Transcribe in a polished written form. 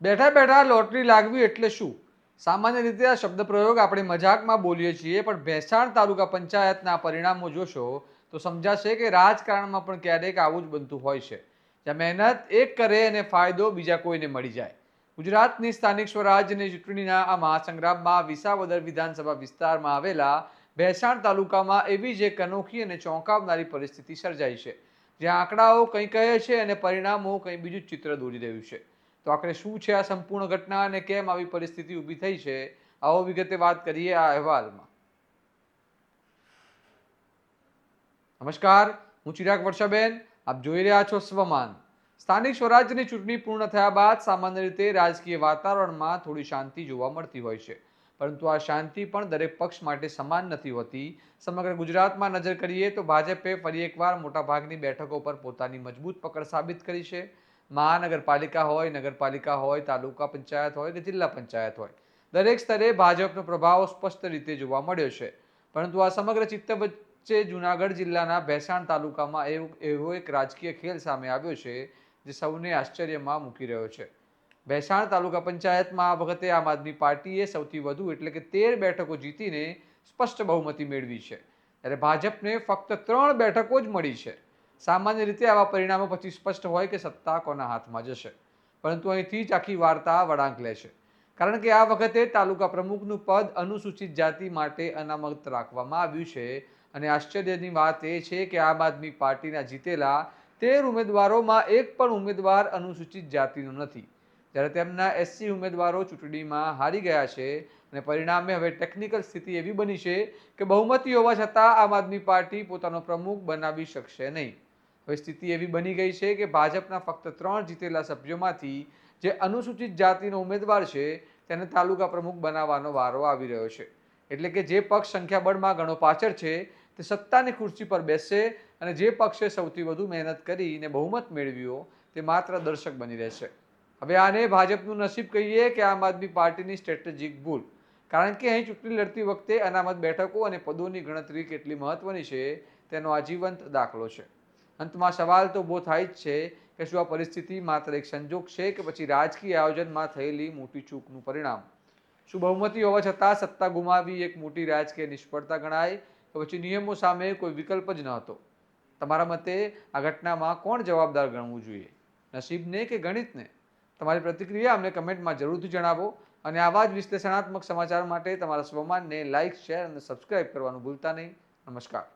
બેઠા બેઠા લોટરી લાગવી એટલે શું? સામાન્ય રીતે આ શબ્દ પ્રયોગ આપણે મજાકમાં બોલીએ છીએ, પણ ભેંસાણ તાલુકા પંચાયતના પરિણામો જોશો તો સમજાશે કે રાજકારણમાં પણ ક્યારેક આવું જ બનતું હોય છે, જ્યાં મહેનત એક કરે અને ફાયદો બીજા કોઈને મળી જાય. ગુજરાતની સ્થાનિક સ્વરાજ્યની ચૂંટણીના આ મહાસંગ્રામમાં વિસાવદર વિધાનસભા વિસ્તારમાં આવેલા ભેંસાણ તાલુકામાં એવી જ એક અનોખી અને ચોંકાવનારી પરિસ્થિતિ સર્જાઈ છે, જ્યાં આંકડાઓ કંઈ કહે છે અને પરિણામો કંઈ બીજું જ ચિત્ર દોરી રહ્યું છે. તો આખરે શું છે આ સંપૂર્ણ ઘટના અને કેમ આવી પરિસ્થિતિ ઊભી થઈ છે, આવો વિગતે વાત કરીએ આ અહેવાલમાં. નમસ્કાર, હું ચિરાગ વર્ષાબેન, આપ જોઈ રહ્યા છો સ્વમાન. સ્થાનિક સ્વરાજ્યની ચૂંટણી પૂર્ણ થયા બાદ સામાન્ય રીતે રાજકીય વાતાવરણમાં થોડી શાંતિ જોવા મળતી હોય છે, પરંતુ આ શાંતિ પણ દરેક પક્ષ માટે સમાન નથી હોતી. સમગ્ર ગુજરાતમાં નજર કરીએ તો ભાજપે ફરી એકવાર મોટાભાગની બેઠકો પર પોતાની મજબૂત પકડ સાબિત કરી છે. મહાનગરપાલિકા હોય, નગરપાલિકા હોય, તાલુકા પંચાયત હોય કે જિલ્લા પંચાયત હોય, દરેક સ્તરે ભાજપનો પ્રભાવ સ્પષ્ટ રીતે જોવા મળ્યો છે. પરંતુ આ સમગ્ર ચિત્ર વચ્ચે જૂનાગઢ જિલ્લાના ભેંસાણ તાલુકામાં એવો એક રાજકીય ખેલ સામે આવ્યો છે જે સૌને આશ્ચર્યમાં મૂકી રહ્યો છે. ભેંસાણ તાલુકા પંચાયતમાં આ વખતે આમ આદમી પાર્ટીએ સૌથી વધુ એટલે કે 13 બેઠકો જીતીને સ્પષ્ટ બહુમતી મેળવી છે, ત્યારે ભાજપને ફક્ત 3 બેઠકો જ મળી છે. સામાન્ય રીતે આવા પરિણામો પછી સ્પષ્ટ હોય કે સત્તા કોના હાથમાં જશે, પરંતુ અહીંથી જ આખી વાર્તા વળાંક લે છે. કારણ કે આ વખતે તાલુકા પ્રમુખનું પદ અનુસૂચિત જાતિ માટે અનામત રાખવામાં આવ્યું છે, અને આશ્ચર્યની વાત એ છે કે આમ આદમી પાર્ટીના જીતેલા 13 ઉમેદવારોમાં એક પણ ઉમેદવાર અનુસૂચિત જાતિનો નથી, જ્યારે તેમના એસસી ઉમેદવારો ચૂંટણીમાં હારી ગયા છે. અને પરિણામે હવે ટેકનિકલ સ્થિતિ એવી બની છે કે બહુમતી હોવા છતાં આમ આદમી પાર્ટી પોતાનો પ્રમુખ બનાવી શકશે નહીં. હવે સ્થિતિ એવી બની ગઈ છે કે ભાજપના ફક્ત 3 જીતેલા સભ્યોમાંથી જે અનુસૂચિત જાતિનો ઉમેદવાર છે તેને તાલુકા પ્રમુખ બનાવવાનો વારો આવી રહ્યો છે. એટલે કે જે પક્ષ સંખ્યાબળમાં ઘણો પાછળ છે તે સત્તાની ખુરશી પર બેસશે, અને જે પક્ષે સૌથી વધુ મહેનત કરીને બહુમત મેળવ્યો તે માત્ર દર્શક બની રહેશે. હવે આને ભાજપનું નસીબ કહીએ કે આમ આદમી પાર્ટીની સ્ટ્રેટેજિક ભૂલ, કારણ કે અહીં ચૂંટણી લડતી વખતે અનામત બેઠકો અને પદોની ગણતરી કેટલી મહત્વની છે તેનો આજીવંત દાખલો છે. અંતમાં સવાલ તો ઊભો થાય જ છે કે શું આ પરિસ્થિતિ માત્ર એક સંજોગ છે કે પછી રાજકીય આયોજનમાં થયેલી મોટી ચૂકનું પરિણામ? શું બહુમતી હોવા છતાં સત્તા ગુમાવવી એક મોટી રાજકીય નિષ્ફળતા ગણાય, કે પછી નિયમો સામે કોઈ વિકલ્પ જ ન હતો? તમારા મતે આ ઘટનામાં કોણ જવાબદાર ગણવું જોઈએ, નસીબને કે ગણિતને? તમારી પ્રતિક્રિયા અમને કમેન્ટમાં જરૂરથી જણાવો, અને આવા જ વિશ્લેષણાત્મક સમાચાર માટે તમારા સ્વમાનને લાઇક, શેર અને સબસ્ક્રાઇબ કરવાનું ભૂલતા નહીં. નમસ્કાર.